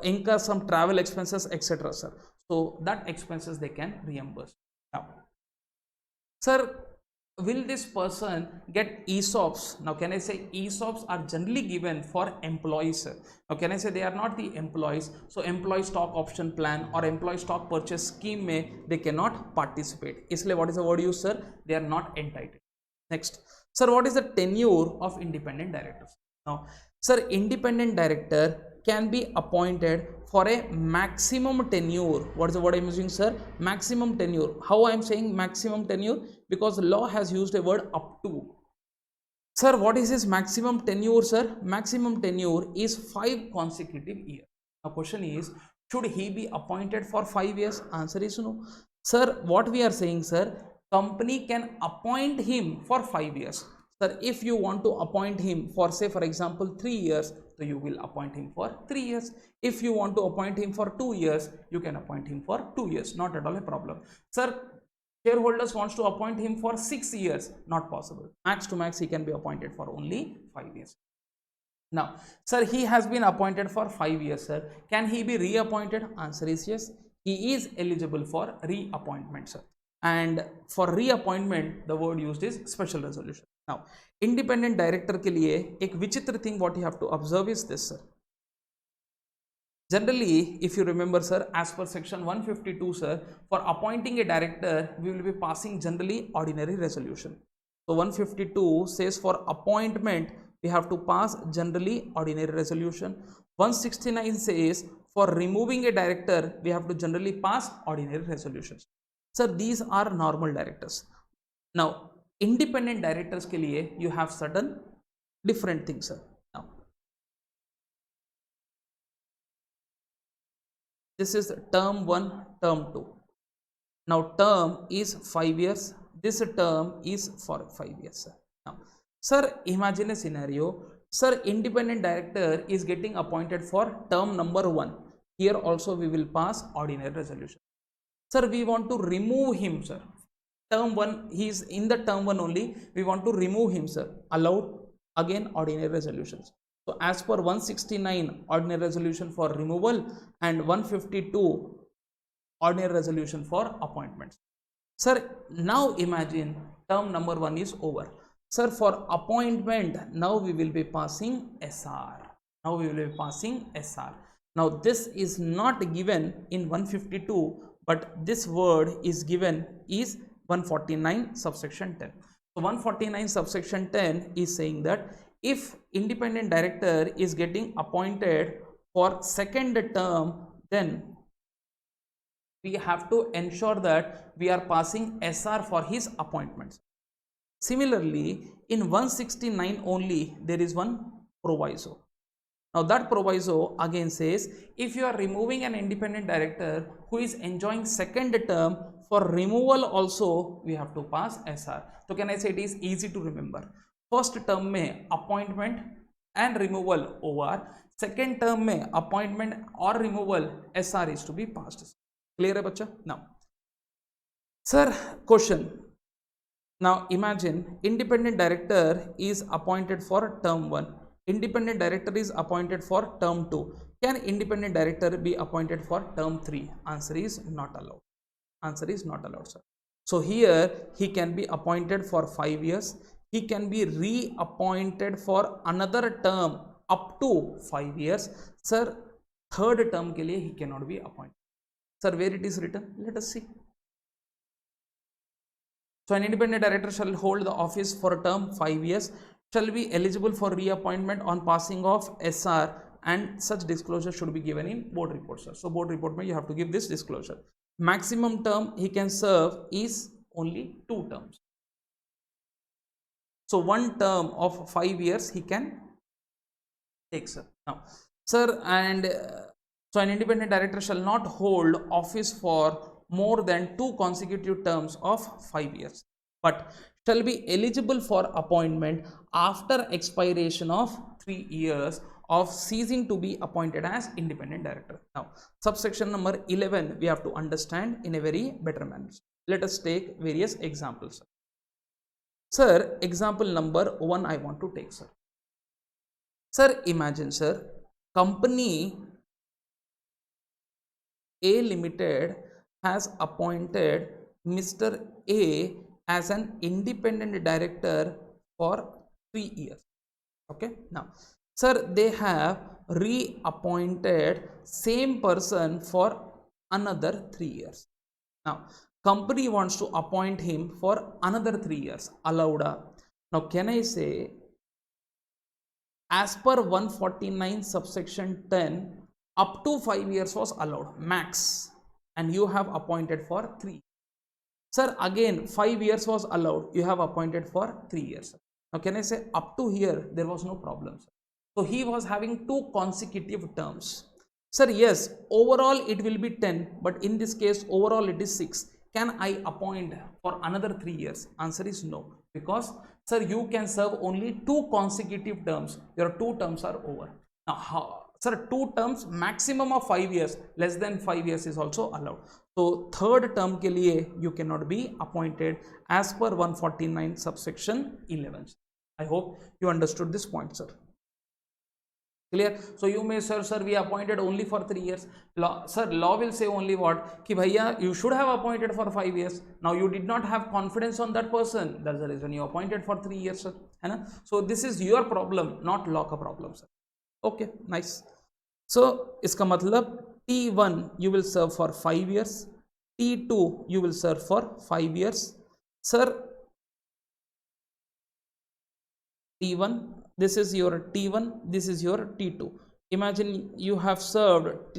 incur some travel expenses, etc., sir. So that expenses they can reimburse. Now, sir, will this person get ESOPs? Now, can I say ESOPs are generally given for employees, sir? Now, can I say they are not the employees? So, employee stock option plan or employee stock purchase scheme may they cannot participate. Isliye what is the word used, sir? They are not entitled. Next, sir, what is the tenure of independent directors? Now, sir, independent director can be appointed for a maximum tenure. What is the word I am using, sir? Maximum tenure. How I am saying maximum tenure? Because law has used a word up to. Sir, what is his maximum tenure, sir? Maximum tenure is 5 consecutive years. Now, question is, should he be appointed for 5 years? Answer is no. Sir, what we are saying, sir, company can appoint him for 5 years. Sir, if you want to appoint him for, say, for example, 3 years, so you will appoint him for 3 years. If you want to appoint him for 2 years, you can appoint him for 2 years. Not at all a problem. Sir, shareholders wants to appoint him for 6 years, not possible. Max to max he can be appointed for only 5 years. Now, sir, he has been appointed for 5 years, sir. Can he be reappointed? Answer is yes. He is eligible for reappointment, sir. And for reappointment, the word used is special resolution. Now, independent director के लिए एक विचित्र thing what you have to observe is this, sir. Generally, if you remember, sir, as per section 152, sir, for appointing a director, we will be passing generally ordinary resolution. So 152 says for appointment, we have to pass generally ordinary resolution. 169 says for removing a director, we have to generally pass ordinary resolutions. Sir, these are normal directors. Now, independent directors के लिए you have certain different things, sir. Now, this is term 1, term 2. Now, term is 5 years. This term is for 5 years, sir. Now, sir, imagine a scenario. Sir, independent director is getting appointed for term number 1. Here also we will pass ordinary resolution. Sir, we want to remove him, sir. Term 1, he is in the term 1 only. We want to remove him, sir. Allowed, again ordinary resolutions. So as per 169 ordinary resolution for removal and 152 ordinary resolution for appointments. Sir, now imagine term number 1 is over. Sir, for appointment, now we will be passing SR. Now we will be passing SR. Now this is not given in 152, but this word is given is 149 subsection 10. So 149 subsection 10 is saying that if independent director is getting appointed for second term, then we have to ensure that we are passing SR for his appointments. Similarly, in 169 only there is one proviso. Now that proviso again says if you are removing an independent director who is enjoying second term, for removal also we have to pass SR. So can I say it is easy to remember. First term में appointment and removal OR, second term में appointment or removal SR is to be passed. Clear hai bacha? Now, sir, question. Now imagine independent director is appointed for term 1. Independent director is appointed for term 2. Can independent director be appointed for term 3? Answer is not allowed. Answer is not allowed, sir. So here he can be appointed for 5 years. He can be reappointed for another term up to 5 years. Sir, third term के लिए he cannot be appointed. Sir, where it is written? Let us see. So an independent director shall hold the office for a term 5 years, shall be eligible for reappointment on passing of SR, and such disclosure should be given in board report, sir. So board report you have to give this disclosure. Maximum term he can serve is only 2 terms. So one term of 5 years he can take, sir. Now, sir, and so an independent director shall not hold office for more than 2 consecutive terms of 5 years, but shall be eligible for appointment after expiration of 3 years of ceasing to be appointed as independent director. Now, subsection number 11 we have to understand in a very better manner. Let us take various examples. Sir, example number 1 I want to take, sir. Sir, imagine, sir, company A Limited has appointed Mr. A as an independent director for 3 years. Okay, now, sir, they have reappointed same person for another 3 years. Now, company wants to appoint him for another 3 years. Allowed. Now, can I say, as per 149 subsection 10, up to 5 years was allowed max, and you have appointed for 3. Sir, again 5 years was allowed, you have appointed for 3 years. Now, can I say up to here there was no problem, sir. So he was having 2 consecutive terms. Sir, yes, overall it will be 10, but in this case overall it is 6. Can I appoint for another 3 years? Answer is no, because sir, you can serve only 2 consecutive terms. Your 2 terms are over. Now, how, sir, 2 terms, maximum of 5 years, less than 5 years is also allowed. So third term ke liye you cannot be appointed as per 149 subsection 11. I hope you understood this point, sir. Clear? So you may, sir, we appointed only for 3 years. Law, sir, law will say only what? Ki bhaiya, you should have appointed for 5 years. Now you did not have confidence on that person. That's the reason you appointed for 3 years, sir. So this is your problem, not law ka problem, sir. Okay, nice. So iska matlab T1 you will serve for 5 years. T2 you will serve for 5 years. Sir, T1, this is your T1, this is your T2. Imagine you have served,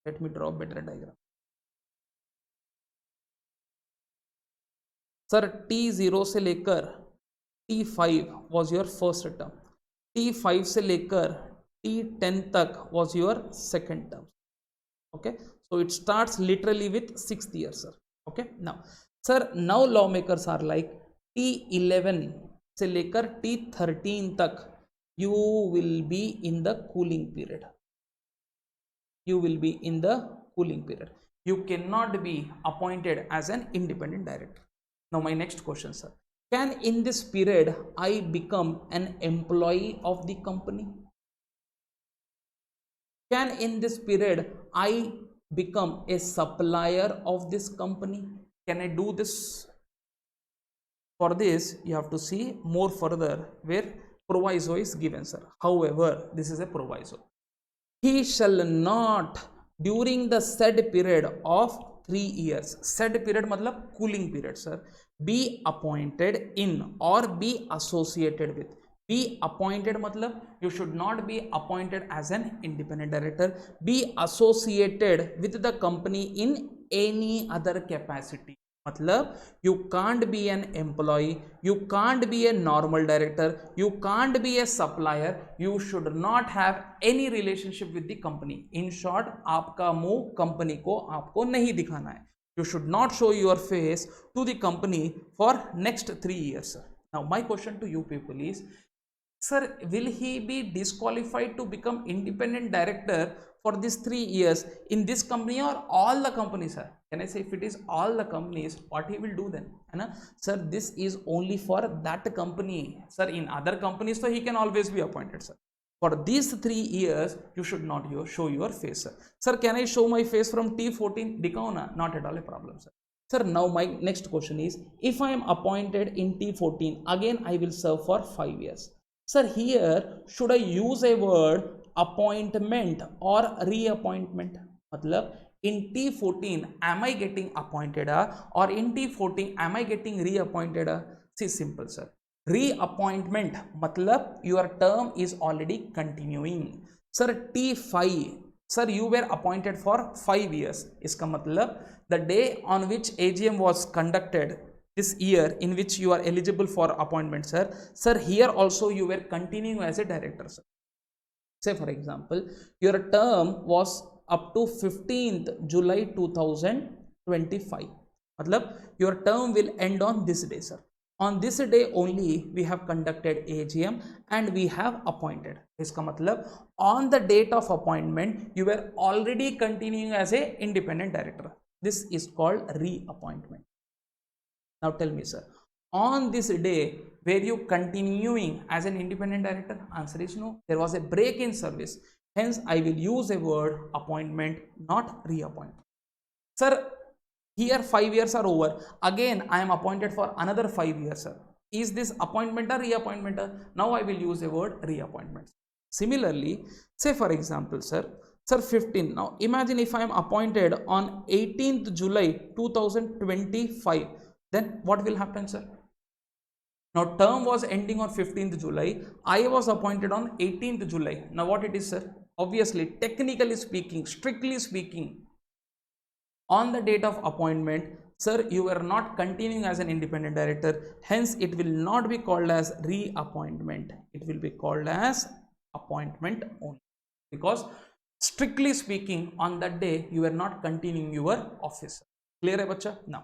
let me draw a better diagram. Sir, T0 से लेकर T5 was your first term. T5 से लेकर T10 तक was your second term. Okay, so it starts literally with 6th year, sir. Okay, now, sir, now lawmakers are like T11 से लेकर T13 तक you will be in the cooling period. You will be in the cooling period. You cannot be appointed as an independent director. Now my next question, sir. Can in this period I become an employee of the company? Can in this period I become a supplier of this company? Can I do this? For this, you have to see more further where proviso is given, sir. However, this is a proviso. He shall not during the said period of 3 years. Said period matlab cooling period, sir. Be appointed in or be associated with. Be appointed matlab you should not be appointed as an independent director. Be associated with the company in any other capacity. Matlab you can't be an employee, you can't be a normal director, you can't be a supplier, you should not have any relationship with the company. In short, आपका मुंह company को आपको नहीं दिखाना है. You should not show your face to the company for next 3 years, sir. Now my question to you people is, sir, will he be disqualified to become independent director for these 3 years in this company or all the companies, sir? Can I say if it is all the companies, what he will do then? Sir, this is only for that company. Sir, in other companies, so he can always be appointed, sir. For these 3 years, you should not show your face, sir. Sir, can I show my face from T14? Dikao na? Not at all a problem, sir. Sir, now my next question is, if I am appointed in T14, again I will serve for 5 years. Sir, here should I use a word appointment or reappointment? Matlab, in T14 am I getting appointed or in T14 am I getting reappointed? See, simple sir. Reappointment matlab your term is already continuing. Sir, T5, sir, you were appointed for 5 years. Iska matlab the day on which AGM was conducted this year in which you are eligible for appointment, sir. Sir, here also you were continuing as a director, sir. Say for example, your term was up to 15th July 2025. Matlab, your term will end on this day, sir. On this day only we have conducted AGM and we have appointed. Iska matlab, on the date of appointment you were already continuing as a independent director. This is called reappointment. Now tell me, sir, on this day were you continuing as an independent director? Answer is no. There was a break in service. Hence I will use a word appointment, not reappointment. Sir, here 5 years are over. Again I am appointed for another 5 years, sir. Is this appointment or reappointment? Now I will use a word reappointment. Similarly, say for example, sir, 15. Now imagine if I am appointed on 18th July 2025. Then what will happen, sir? Now term was ending on 15th July. I was appointed on 18th July. Now what it is, sir? Obviously, technically speaking, strictly speaking, on the date of appointment, sir, you were not continuing as an independent director. Hence, it will not be called as reappointment. It will be called as appointment only. Because strictly speaking, on that day, you were not continuing your office. Clear hai bacha? Now.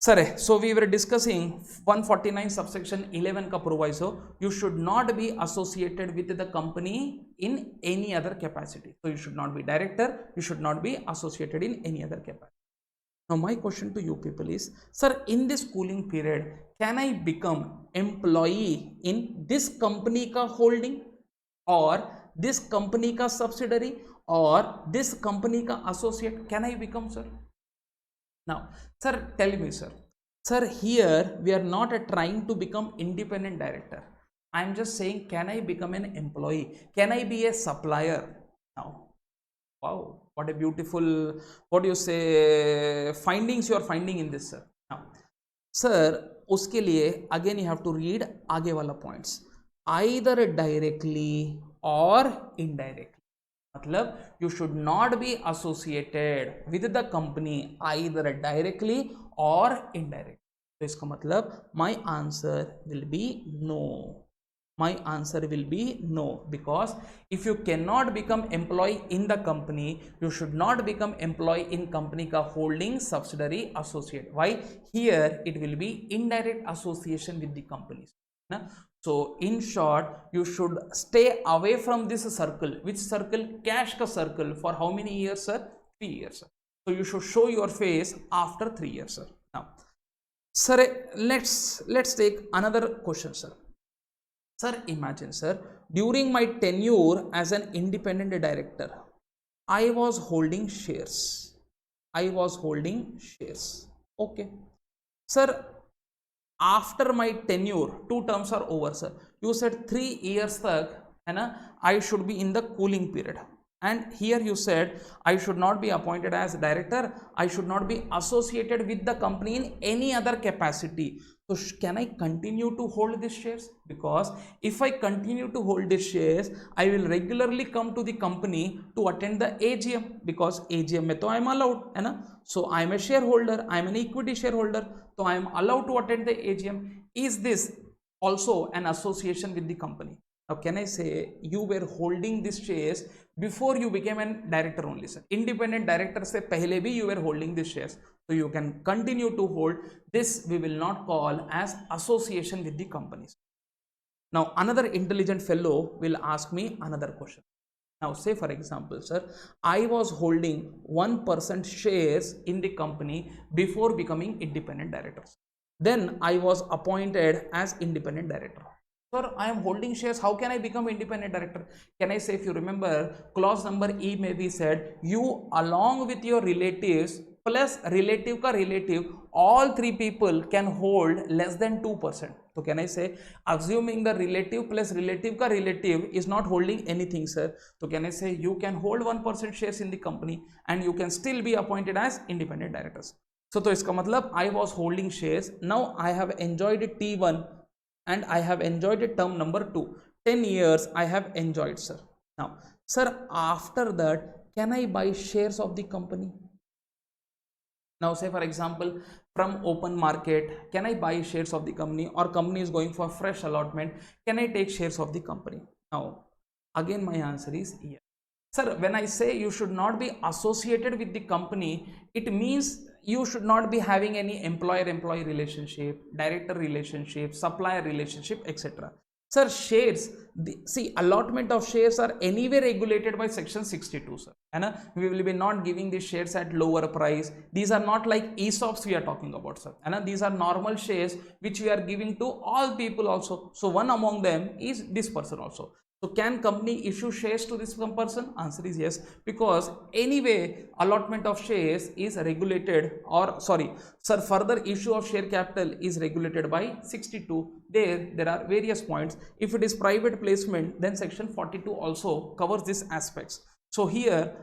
Sir, so we were discussing 149 subsection 11 ka proviso. You should not be associated with the company in any other capacity. So you should not be director, you should not be associated in any other capacity. Now my question to you people is, sir, in this cooling period, can I become employee in this company ka holding or this company ka subsidiary or this company ka associate? Can I become, sir? Now, sir, tell me, sir. Sir, here we are not trying to become independent director. I am just saying, can I become an employee? Can I be a supplier? Now, wow, what a beautiful, what do you say, findings you are finding in this, sir. Now, sir, uske liye, again you have to read aage wala points. Either directly or indirectly. मतलब you should not be associated with the company either directly or indirectly. तो इसका मतलब my answer will be no. My answer will be no, because if you cannot become employee in the company, you should not become employee in company ka holding, subsidiary, associate. Why? Here it will be indirect association with the companies. So in short, you should stay away from this circle. Which circle? Cash ka circle. For how many years, sir? 3 years, sir. So you should show your face after 3 years, sir. Now, sir, let's take another question, sir. Sir, imagine, sir, during my tenure as an independent director, I was holding shares. Okay. Sir, after my tenure, 2 terms are over, sir. You said 3 years tak, I should be in the cooling period. And here you said I should not be appointed as director. I should not be associated with the company in any other capacity. So can I continue to hold these shares? Because if I continue to hold these shares, I will regularly come to the company to attend the AGM, because AGM mein to I am allowed, hai na? So I am a shareholder, I am an equity shareholder, so I am allowed to attend the AGM. Is this also an association with the company? Now can I say you were holding these shares before you became a director only, sir? Independent director se pehle bhi you were holding these shares. So you can continue to hold this. We will not call as association with the companies. Now another intelligent fellow will ask me another question. Now say for example, sir, I was holding 1% shares in the company before becoming independent director. Then I was appointed as independent director. Sir, I am holding shares. How can I become independent director? Can I say, if you remember, clause number E may be said, you along with your relatives plus relative का relative, all three people can hold less than 2%. So can I say, assuming the relative plus relative का relative is not holding anything, sir, so can I say you can hold 1% shares in the company and you can still be appointed as independent directors. So तो इसका मतलब I was holding shares, now I have enjoyed T1 and I have enjoyed it term number 2. 10 years I have enjoyed, sir. Now, sir, after that, can I buy shares of the company? Now, say for example, from open market, can I buy shares of the company, or company is going for fresh allotment, can I take shares of the company? Now, again, my answer is yes. Sir, when I say you should not be associated with the company, it means you should not be having any employer-employee relationship, director relationship, supplier relationship, etc. Sir, shares, see, allotment of shares are anyway regulated by section 62, sir. And we will be not giving these shares at lower price. These are not like ESOPs we are talking about, sir. And these are normal shares which we are giving to all people also. So one among them is this person also. So can company issue shares to this person? Answer is yes, because anyway allotment of shares is regulated, or sorry, sir, further issue of share capital is regulated by 62. There are various points. If it is private placement, then section 42 also covers these aspects. So here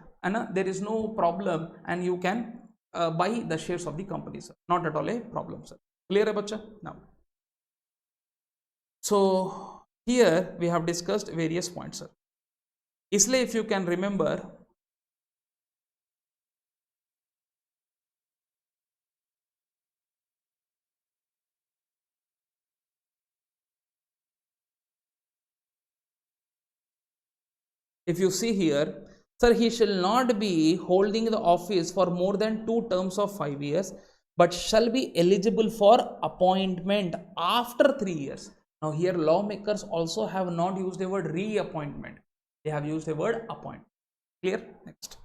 there is no problem and you can buy the shares of the company, sir. Not at all a problem, sir. Clear hai bacha? Now, so here we have discussed various points, sir. Isliye if you can remember, if you see here, sir, he shall not be holding the office for more than 2 terms of 5 years, but shall be eligible for appointment after 3 years. Now here lawmakers also have not used the word reappointment. They have used the word appoint. Clear? Next.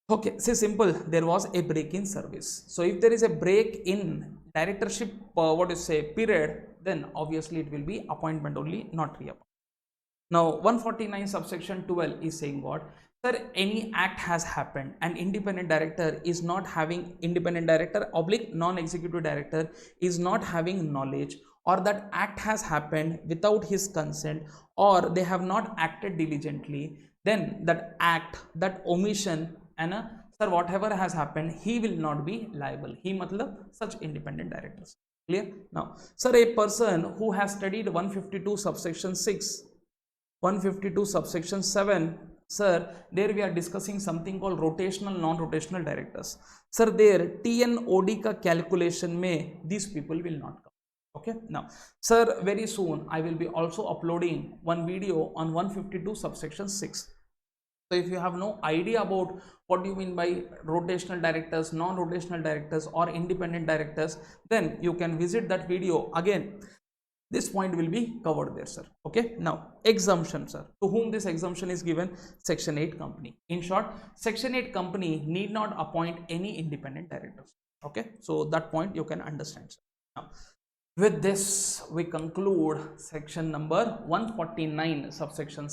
Okay, say simple, there was a break in service. So if there is a break in directorship, what is say period, then obviously it will be appointment only, not reappointment. Now 149 subsection 12 is saying what? Sir, any act has happened and independent director is not having, independent director oblique non-executive director is not having knowledge, or that act has happened without his consent, or they have not acted diligently, then that act, that omission, and sir, whatever has happened, he will not be liable. He matlab such independent directors. Clear? Now, sir, a person who has studied 152 subsection 6, 152 subsection 7, sir, there we are discussing something called rotational non-rotational directors. Sir, there TNOD ka calculation mein these people will not come. Okay, now, sir, very soon I will be also uploading one video on 152 subsection 6. So if you have no idea about what do you mean by rotational directors, non-rotational directors, or independent directors, then you can visit that video again. This point will be covered there, sir. Okay, now exemption, sir. To whom this exemption is given? Section 8 company. In short, section 8 company need not appoint any independent directors. Okay, so that point you can understand, sir. Now, with this we conclude section number 149 subsection